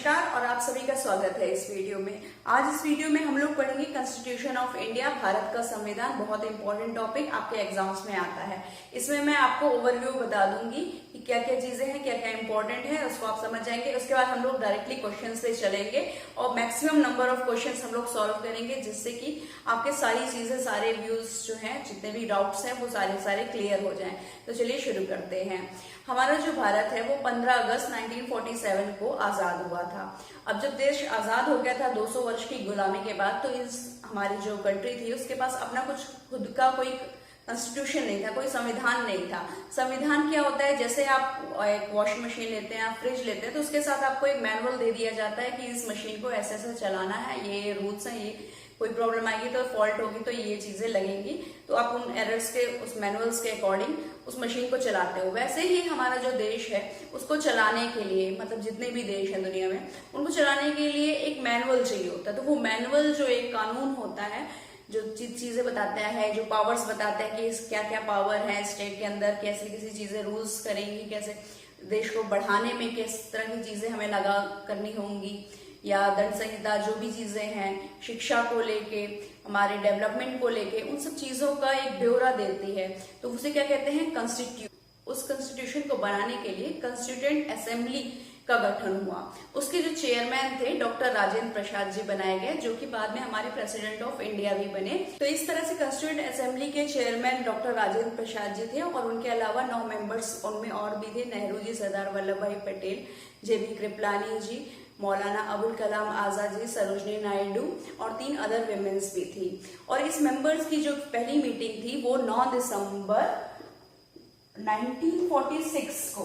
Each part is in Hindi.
नमस्कार और आप सभी का स्वागत है इस वीडियो में। आज इस वीडियो में हम लोग पढ़ेंगे कॉन्स्टिट्यूशन ऑफ इंडिया, भारत का संविधान। बहुत इंपॉर्टेंट टॉपिक आपके एग्जाम्स में आता है। इसमें मैं आपको ओवरव्यू बता दूंगी कि क्या क्या चीजें हैं, क्या क्या इंपॉर्टेंट है, उसको आप समझ जाएंगे। उसके बाद हम लोग डायरेक्टली क्वेश्चन पे चलेंगे और मैक्सिमम नंबर ऑफ क्वेश्चन हम लोग सॉल्व करेंगे, जिससे कि आपके सारी चीजें, सारे व्यूज जो हैं, जितने भी डाउट्स हैं, वो सारे क्लियर हो जाएं। तो चलिए शुरू करते हैं। हमारा जो भारत है वो 15 अगस्त 1947 को आजाद हुआ था। अब जब देश आजाद हो गया था 200 वर्ष की गुलामी के बाद, तो इस हमारी जो कंट्री थी उसके पास अपना कुछ खुद का कोई कॉन्स्टिट्यूशन नहीं था, कोई संविधान नहीं था। संविधान क्या होता है? जैसे आप एक वॉशिंग मशीन लेते हैं, आप फ्रिज लेते हैं, तो उसके साथ आपको एक मैनुअल दे दिया जाता है कि इस मशीन को ऐसे ऐसे चलाना है, ये रूल्स हैं, ये कोई प्रॉब्लम आएगी तो फॉल्ट होगी तो ये चीजें लगेंगी, तो आप उन एरर्स के, उस मैनुअल्स के अकॉर्डिंग उस मशीन को चलाते हो। वैसे ही हमारा जो देश है उसको चलाने के लिए, मतलब जितने भी देश हैं दुनिया में, उनको चलाने के लिए एक मैनुअल चाहिए होता है। तो वो मैनुअल जो एक कानून होता है, जो चीजें बताता है, जो पावर्स बताता है कि क्या क्या पावर है स्टेट के अंदर, कैसे कैसी चीजें रूल्स करेंगी, कैसे देश को बढ़ाने में किस तरह की चीजें हमें लगा करनी होंगी, या दंड संहिता, जो भी चीजें हैं, शिक्षा को लेके, हमारे डेवलपमेंट को लेके, उन सब चीजों का एक ब्यौरा देती है। तो उसे क्या कहते हैं? कॉन्स्टिट्यूशन। उस कॉन्स्टिट्यूशन को बनाने के लिए कॉन्स्टिट्यूएंट असेंबली का गठन हुआ। उसके जो चेयरमैन थे डॉक्टर राजेंद्र प्रसाद जी बनाए गए, जो कि बाद में हमारे प्रेसिडेंट ऑफ इंडिया भी बने। तो इस तरह से कॉन्स्टिट्यूएंट असेंबली के चेयरमैन डॉक्टर राजेंद्र प्रसाद जी थे, और उनके अलावा 9 मेंबर्स उनमें और भी थे। नेहरू जी, सरदार वल्लभ भाई पटेल, JB कृपलानी जी, मौलाना अबुल कलाम आजाद जी, सरोजनी नायडू और 3 अदर विमेन्स भी थी। और इस मेंबर्स की जो पहली मीटिंग थी वो 9 दिसंबर 1946 को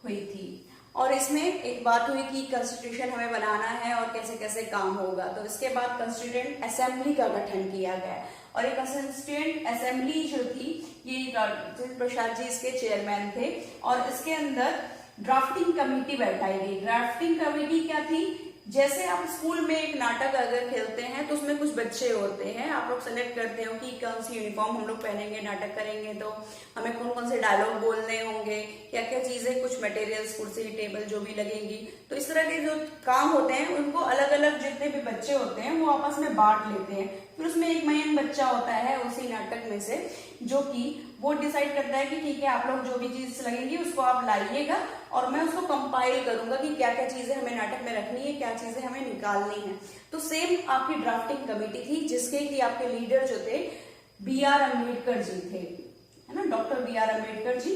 हुई थी। और इसमें एक बात हुई कि कॉन्स्टिट्यूशन हमें बनाना है और कैसे कैसे काम होगा। तो इसके बाद कॉन्स्टिट्यूएंट असेंबली का गठन किया गया, और एक कॉन्स्टिट्यूएंट असेंबली जो थी, ये राजेंद्र प्रसाद जी इसके चेयरमैन थे, और इसके अंदर ड्राफ्टिंग कमेटी बैठाई गई। ड्राफ्टिंग कमेटी क्या थी? जैसे आप स्कूल में एक नाटक अगर खेलते हैं तो उसमें कुछ बच्चे होते हैं, आप लोग सेलेक्ट करते हो कि कौन सी यूनिफॉर्म हम लोग पहनेंगे, नाटक करेंगे तो हमें कौन कौन से डायलॉग बोलने होंगे, क्या क्या चीजें, कुछ मटेरियल्स, कुर्सी टेबल जो भी लगेंगी। तो इस तरह के जो काम होते हैं उनको अलग अलग जितने भी बच्चे होते हैं वो आपस में बांट लेते हैं। फिर उसमें एक मेन बच्चा होता है उसी नाटक में से, जो कि वो डिसाइड करता है कि ठीक है, आप लोग जो भी चीज लगेंगी उसको आप लाइएगा, और मैं उसको कंपाइल करूंगा कि क्या क्या चीजें हमें नाटक में रखनी है, क्या चीजें हमें निकालनी है। तो सेम आपकी ड्राफ्टिंग कमेटी थी, जिसके कि आपके लीडर जो थे BR अम्बेडकर जी थे, है ना, डॉक्टर BR अम्बेडकर जी।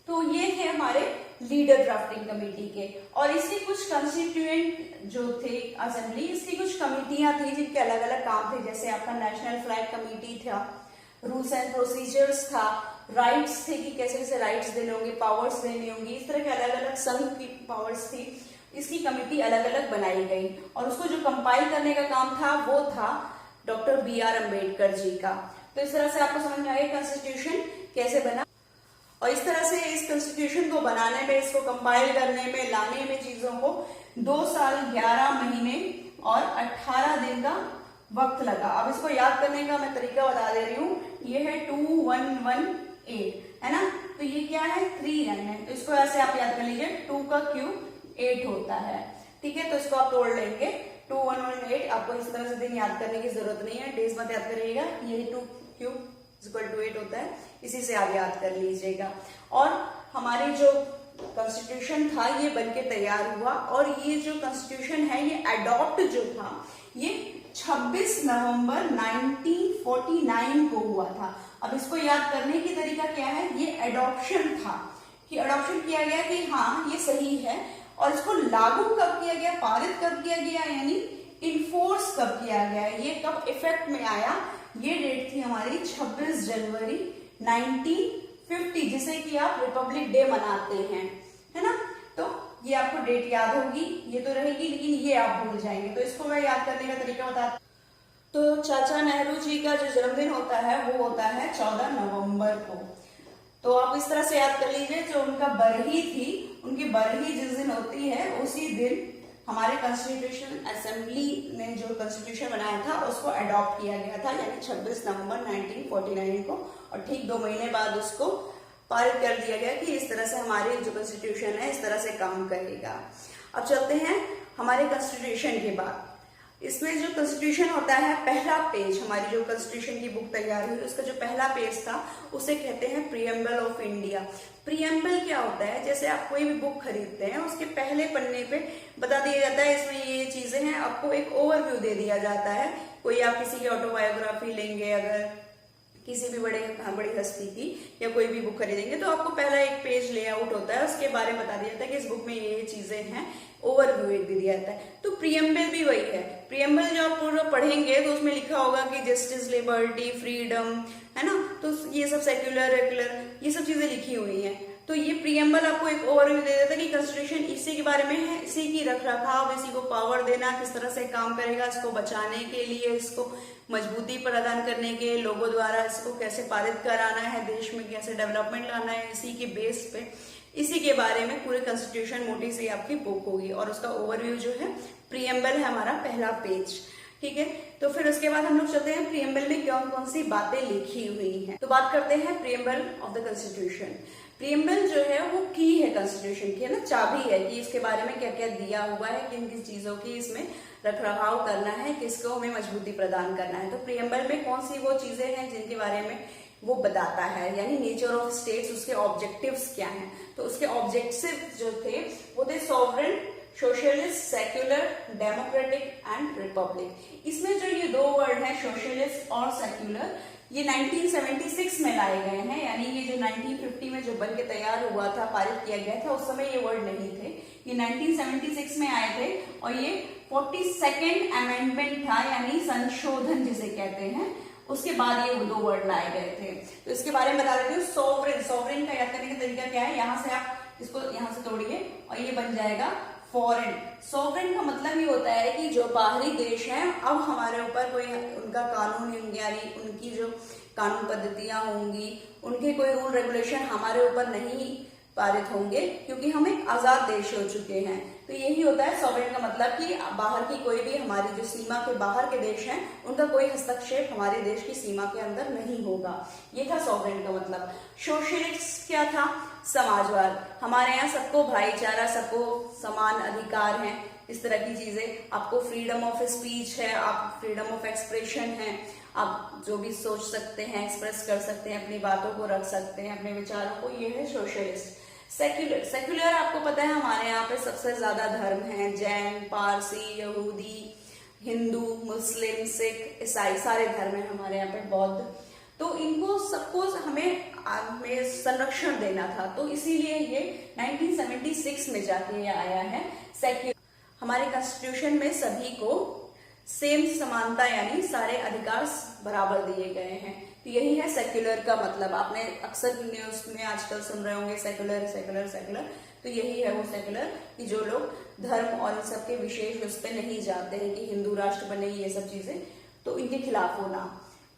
तो ये थे हमारे लीडर ड्राफ्टिंग कमेटी के। और इसके कुछ कंस्टिट्यूएंट जो थे असेंबली, इसकी कुछ कमेटियां थी जिनके अलग अलग काम थे। जैसे आपका नेशनल फ्लैग कमेटी था, रूल्स एंड प्रोसीजर्स था, राइट्स थे कि कैसे कैसे राइट्स देने होंगे, पावर्स देनी होंगी, इस तरह के अलग अलग संघ की पावर्स थी। इसकी कमेटी अलग अलग बनाई गई, और उसको जो कंपाइल करने का काम था वो था डॉक्टर BR अम्बेडकर जी का। तो इस तरह से आपको समझ में आएगा कॉन्स्टिट्यूशन कैसे बना। और इस तरह से इस कॉन्स्टिट्यूशन को बनाने में, इसको कंपाइल करने में, लाने में चीजों को 2 साल 11 महीने और 18 दिन का वक्त लगा। अब इसको याद करने का मैं तरीका बता दे रही हूँ। ये है 2118, है ना, तो ये क्या है? 3n है, तो इसको ऐसे आप याद कर लीजिए, 2 का क्यूब 8 होता है, ठीक है। तो इसको आप तोड़ लेंगे, 2118। आपको इस तरह से दिन याद करने की जरूरत नहीं है, डेज मत याद करिएगा, ये 2 क्यूब इक्वल टू 8 होता है, इसी से आप याद कर लीजिएगा। और हमारी जो कॉन्स्टिट्यूशन था ये बनके तैयार हुआ, और ये जो कॉन्स्टिट्यूशन है ये अडॉप्ट जो था ये 26 नवंबर 1949 को हुआ था। अब इसको याद करने की तरीका क्या है? ये अडॉप्शन था, कि अडॉप्शन किया गया कि हाँ ये सही है, और इसको लागू कब किया गया, पारित कब किया गया, यानी इनफोर्स कब किया गया, ये कब इफेक्ट में आया? ये डेट थी हमारी 26 जनवरी 1950, जिसे कि आप रिपब्लिक डे मनाते हैं, है ना। तो ये आपको डेट याद होगी, ये तो रहेगी, लेकिन ये आप भूल जाएंगे। तो इसको मैं याद करने का तरीका बताती। तो चाचा नेहरू जी का जो जन्मदिन होता है वो होता है 14 नवंबर को। तो आप इस तरह से याद कर लीजिए, जो उनका बरही थी, उनकी बरही जिस दिन होती है उसी दिन हमारे कॉन्स्टिट्यूशन असेंबली ने जो कॉन्स्टिट्यूशन बनाया था उसको अडॉप्ट किया गया था, यानी 26 नवंबर 1949 को। और ठीक 2 महीने बाद उसको पारित कर दिया गया कि इस तरह से हमारी जो कॉन्स्टिट्यूशन है इस तरह से काम करेगा। अब चलते हैं हमारे कॉन्स्टिट्यूशन के बाद। इसमें जो कॉन्स्टिट्यूशन होता है, पहला पेज, हमारी जो कॉन्स्टिट्यूशन की बुक तैयार हुई उसका जो पहला पेज था उसे कहते हैं प्रीएम्बल ऑफ इंडिया। प्रीएम्बल क्या होता है, जैसे आप कोई भी बुक खरीदते हैं उसके पहले पन्ने पे बता दिया जाता है इसमें ये चीजें हैं, आपको एक ओवरव्यू दे दिया जाता है। कोई आप किसी की ऑटोबायोग्राफी लेंगे, अगर किसी भी बड़ी हस्ती की या कोई भी बुक खरीदेंगे तो आपको पहला एक पेज लेआउट होता है, उसके बारे में बता दिया जाता है कि इस बुक में ये चीजें हैं, ओवरव्यू एक दे दिया जाता है। तो प्रीएम्बल भी वही है। प्रीएम्बल जो आप पूरा पढ़ेंगे तो उसमें लिखा होगा कि जस्टिस, लिबर्टी, फ्रीडम, है ना, तो ये सब सेक्युलर, रेगुलर, ये सब चीजें लिखी हुई हैं। तो ये प्रीएम्बल आपको एक ओवरव्यू दे देता है कि कॉन्स्टिट्यूशन इसी के बारे में है, इसी की रख रखाव, इसी को पावर देना, किस तरह से काम करेगा, इसको बचाने के लिए, इसको मजबूती प्रदान करने के लोगों द्वारा इसको कैसे पारित कराना है, देश में कैसे डेवलपमेंट लाना है, इसी के बेस पे, इसी के बारे में पूरे कॉन्स्टिट्यूशन मोटी से आपकी बुक होगी और उसका ओवरव्यू जो है प्रीएम्बल है हमारा पहला पेज। ठीक है, तो फिर उसके बाद हम लोग चलते हैं प्रीएम्बल में कौन कौन सी बातें लिखी हुई हैं। तो बात करते हैं preamble of the constitution. Preamble जो है वो की है कॉन्स्टिट्यूशन की, है ना, चाबी है कि इसके बारे में क्या क्या दिया हुआ है, किन किन चीजों की इसमें रखरखाव करना है, किसको हमें मजबूती प्रदान करना है। तो प्रीएम्बल में कौन सी वो चीजें हैं जिनके बारे में वो बताता है, यानी नेचर ऑफ स्टेट्स, उसके ऑब्जेक्टिव्स क्या हैं। तो उसके ऑब्जेक्टिव जो थे वो थे sovereign, socialist, secular, democratic and Republic. इसमें जो ये दो वर्ड है सोशलिस्ट और सेक्युलर, ये 1976 में लाए गए हैं, यानी ये जो 1950 में जो बन के तैयार हुआ था, पारित किया गया था, उस समय ये वर्ड नहीं थे, ये 1976 में आए थे और ये 42nd अमेंडमेंट था, यानी संशोधन जिसे कहते हैं, उसके बाद ये दो वर्ड लाए गए थे। तो इसके बारे में बता देती हूँ। सोवरेन, सोवरेन का याद करने का तरीका क्या है, यहाँ से आप इसको यहाँ से तोड़िए और ये बन जाएगा फॉरेन। सोवरेन का मतलब ये होता है कि जो बाहरी देश हैं अब हमारे ऊपर कोई उनका कानून, यानी उनकी जो कानून पद्धतियां होंगी, उनके कोई रूल रेगुलेशन हमारे ऊपर नहीं पारित होंगे, क्योंकि हम एक आजाद देश हो चुके हैं। तो यही होता है सॉवरेन का मतलब कि बाहर की कोई भी, हमारी जो सीमा के बाहर के देश हैं उनका कोई हस्तक्षेप हमारे देश की सीमा के अंदर नहीं होगा। ये था सॉवरेन का मतलब। सोशलिस्ट क्या था, समाजवाद, हमारे यहाँ सबको भाईचारा, सबको समान अधिकार हैं, इस तरह की चीजें। आपको फ्रीडम ऑफ स्पीच है, आप फ्रीडम ऑफ एक्सप्रेशन है, आप जो भी सोच सकते हैं, एक्सप्रेस कर सकते हैं, अपनी बातों को रख सकते हैं, अपने विचारों को, ये है सोशलिस्ट। सेक्युलर, सेक्युलर आपको पता है हमारे यहाँ पे सबसे ज्यादा धर्म है, जैन, पारसी, यहूदी, हिंदू, मुस्लिम, सिख, ईसाई, सारे धर्म है हमारे यहाँ पे, बौद्ध। तो इनको सबको हमें संरक्षण देना था, तो इसीलिए ये 1976 में जाके ये आया है सेक्युलर। हमारे कॉन्स्टिट्यूशन में सभी को सेम समानता, यानी सारे अधिकार बराबर दिए गए हैं। तो यही है सेक्युलर का मतलब। आपने अक्सर न्यूज में आजकल सुन रहे होंगे सेक्युलर सेक्युलर सेक्युलर, तो यही है वो सेक्युलर कि जो लोग धर्म और इन सब के विशेष उस पर नहीं जाते हैं कि हिंदू राष्ट्र बने, ये सब चीजें, तो इनके खिलाफ होना।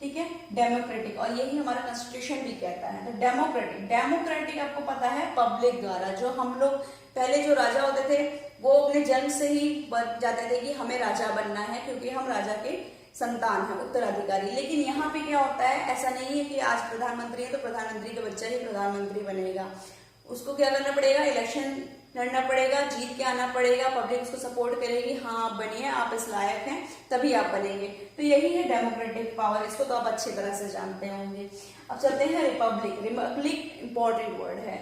ठीक है, डेमोक्रेटिक, और यही हमारा कॉन्स्टिट्यूशन भी कहता है। तो डेमोक्रेटिक, डेमोक्रेटिक आपको पता है पब्लिक द्वारा, जो हम लोग पहले जो राजा होते थे वो अपने जन्म से ही बन जाते थे कि हमें राजा बनना है, क्योंकि हम राजा के संतान है, उत्तराधिकारी। लेकिन यहाँ पे क्या होता है, ऐसा नहीं है कि आज प्रधानमंत्री है तो प्रधानमंत्री का बच्चा ही प्रधानमंत्री बनेगा। उसको क्या करना पड़ेगा, इलेक्शन लड़ना पड़ेगा, जीत के आना पड़ेगा, पब्लिक उसको सपोर्ट करेगी, हाँ आप बनिए, आप इस लायक हैं, तभी आप बनेंगे। तो यही है डेमोक्रेटिक पावर, इसको तो आप अच्छी तरह से जानते होंगे। अब चलते हैं रिपब्लिक। रिपब्लिक इंपॉर्टेंट वर्ड है।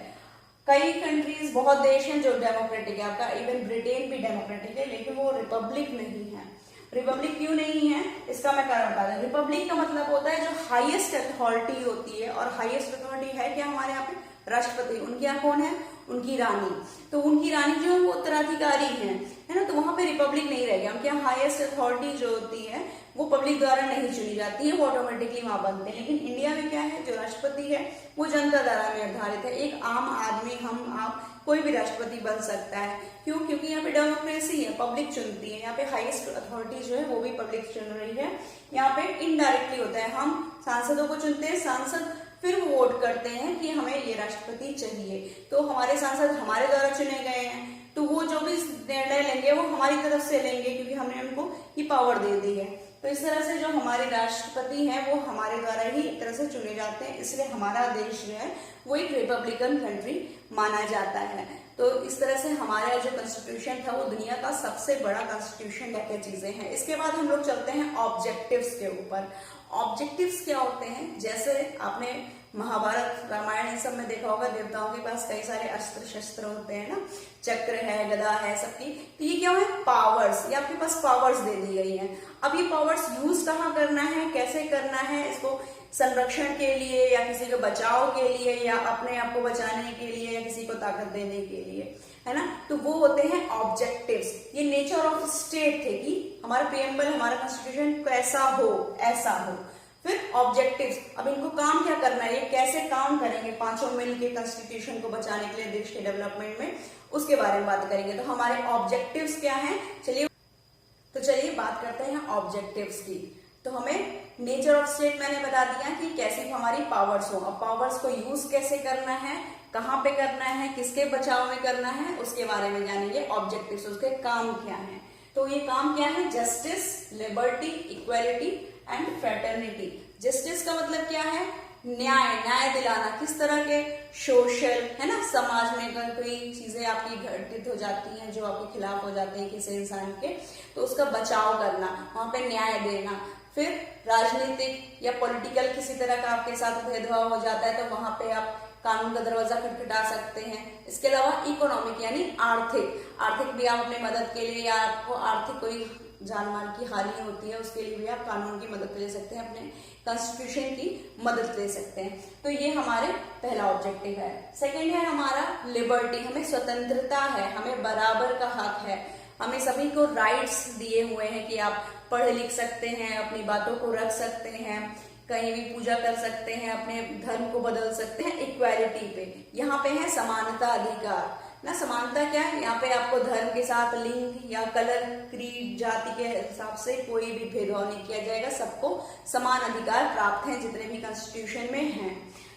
कई कंट्रीज, बहुत देश हैं जो डेमोक्रेटिक है, आपका इवन ब्रिटेन भी डेमोक्रेटिक है, लेकिन वो रिपब्लिक नहीं है। रिपब्लिक क्यों नहीं है, इसका मैं कारण बता दूं। रिपब्लिक का मतलब होता है जो हाईएस्ट अथॉरिटी होती है, और हाईएस्ट अथॉरिटी है क्या हमारे यहाँ पे, राष्ट्रपति। उनके यहाँ कौन है, उनकी रानी। तो उनकी रानी जो वो उत्तराधिकारी है ना, तो वहां पे रिपब्लिक नहीं रहेगा। उनके यहाँ हाईएस्ट अथॉरिटी जो होती है वो पब्लिक द्वारा नहीं चुनी जाती है, वो ऑटोमेटिकली वहां बनते हैं। लेकिन इंडिया में क्या है, जो राष्ट्रपति है वो जनता द्वारा निर्धारित है। एक आम आदमी, हम आप कोई भी राष्ट्रपति बन सकता है। क्यों, क्योंकि यहाँ पे डेमोक्रेसी है, पब्लिक चुनती है। यहाँ पे हाईएस्ट अथॉरिटी जो है वो भी पब्लिक चुन रही है। यहाँ पे इनडायरेक्टली होता है, हम सांसदों को चुनते हैं, सांसद फिर वो वोट करते हैं कि हमें ये राष्ट्रपति चाहिए। तो हमारे सांसद हमारे द्वारा चुने गए हैं, तो वो जो भी निर्णय लेंगे वो हमारी तरफ से लेंगे, क्योंकि हमने उनको ये पावर दे दी है। तो इस तरह से जो हमारे राष्ट्रपति हैं वो हमारे द्वारा ही एक तरह से चुने जाते हैं, इसलिए हमारा देश जो है वो एक रिपब्लिकन कंट्री माना जाता है। तो इस तरह से हमारा जो कॉन्स्टिट्यूशन था वो दुनिया का सबसे बड़ा कॉन्स्टिट्यूशन क्या क्या चीजें हैं। इसके बाद हम लोग चलते हैं ऑब्जेक्टिव्स के ऊपर। ऑब्जेक्टिव्स क्या होते हैं, जैसे आपने महाभारत रामायण इन सब में देखा होगा, देवताओं के पास कई सारे अस्त्र शस्त्र होते हैं ना, चक्र है, गदा है, सबकी। तो ये क्या है, पावर्स, ये आपके पास पावर्स दे दी गई हैं। अब ये पावर्स यूज कहाँ करना है, कैसे करना है, इसको संरक्षण के लिए या किसी को बचाव के लिए या अपने आप को बचाने के लिए या किसी को ताकत देने के लिए, है ना। तो वो होते हैं ऑब्जेक्टिव्स। ये नेचर ऑफ स्टेट थे कि हमारा प्रीएम्बल, हमारा कॉन्स्टिट्यूशन कैसा हो, ऐसा हो। फिर ऑब्जेक्टिव्स, अब इनको काम क्या करना है, ये कैसे काम करेंगे पांचों मिलके कॉन्स्टिट्यूशन को बचाने के लिए, देश के डेवलपमेंट में, उसके बारे में बात करेंगे। तो हमारे ऑब्जेक्टिव्स क्या हैं, चलिए बात करते हैं ऑब्जेक्टिव्स की। तो हमें नेचर ऑफ स्टेट मैंने बता दिया कि कैसी हमारी पावर्स हो। अब पावर्स को यूज कैसे करना है, कहाँ पे करना है, किसके बचाव में करना है, उसके बारे में जानेंगे। ऑब्जेक्टिव्स, उसके काम क्या है। तो ये काम क्या है, justice, liberty, equality and fraternity. Justice का मतलब क्या है, न्याय दिलाना, किस तरह के सोशल, है ना, समाज में अगर कोई चीजें आपकी घटित हो जाती हैं जो आपके खिलाफ हो जाते हैं किसी इंसान के, तो उसका बचाव करना, वहां पे न्याय देना। फिर राजनीतिक या पॉलिटिकल किसी तरह का आपके साथ भेदभाव हो जाता है तो वहां पे आप कानून का दरवाजा खटखटा सकते हैं। इसके अलावा इकोनॉमिक यानी आर्थिक भी आप अपनी मदद के लिए, या आपको आर्थिक कोई जान माल की हानि होती है उसके लिए भी आप कानून की मदद ले सकते हैं, अपने कॉन्स्टिट्यूशन की मदद ले सकते हैं। तो ये हमारे पहला ऑब्जेक्टिव है। सेकेंड है हमारा लिबर्टी, हमें स्वतंत्रता है, हमें बराबर का हक है, हमें सभी को राइट्स दिए हुए हैं कि आप पढ़ लिख सकते हैं, अपनी बातों को रख सकते हैं, कहीं भी पूजा कर सकते हैं, अपने धर्म को बदल सकते हैं। इक्वालिटी पे, यहाँ पे है समानता अधिकार ना। समानता क्या है, यहाँ पे आपको धर्म के साथ लिंग या कलर, क्रीड, जाति के हिसाब से कोई भी भेदभाव नहीं किया जाएगा, सबको समान अधिकार प्राप्त हैं जितने भी कॉन्स्टिट्यूशन में हैं,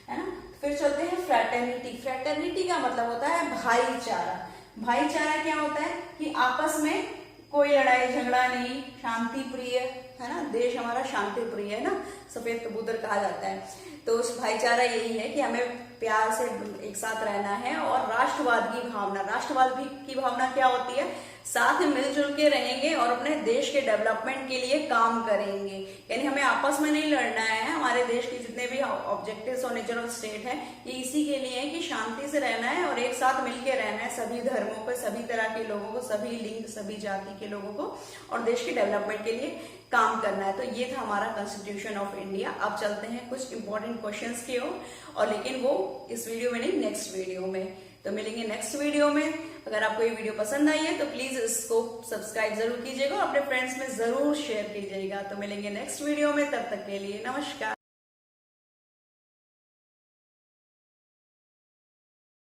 है ना। फिर चलते हैं फ्रेटर्निटी। फ्रेटर्निटी का मतलब होता है भाईचारा। भाईचारा क्या होता है कि आपस में कोई लड़ाई झगड़ा नहीं, शांति प्रिय, है ना, देश हमारा शांति प्रिय है ना, सफेद कबूतर कहा जाता है। तो उस भाईचारा यही है कि हमें प्यार से एक साथ रहना है। और राष्ट्रवाद की भावना क्या होती है, साथ में मिलजुल के रहेंगे और अपने देश के डेवलपमेंट के लिए काम करेंगे। यानी हमें आपस में नहीं लड़ना है। हमारे देश के जितने भी ऑब्जेक्टिव्स और नेचर ऑफ स्टेट है ये इसी के लिए है कि शांति से रहना है और एक साथ मिलके रहना है, सभी धर्मों को, सभी तरह के लोगों को, सभी लिंग, सभी जाति के लोगों को, और देश के डेवलपमेंट के लिए काम करना है। तो ये था हमारा कॉन्स्टिट्यूशन ऑफ इंडिया। अब चलते हैं कुछ इंपॉर्टेंट क्वेश्चंस की ओर, और लेकिन वो इस वीडियो में नहीं, नेक्स्ट वीडियो में। तो मिलेंगे नेक्स्ट वीडियो में। अगर आपको ये वीडियो पसंद आई है तो प्लीज इसको सब्सक्राइब जरूर कीजिएगा और अपने फ्रेंड्स में जरूर शेयर कीजिएगा। तो मिलेंगे नेक्स्ट वीडियो में, तब तक के लिए नमस्कार।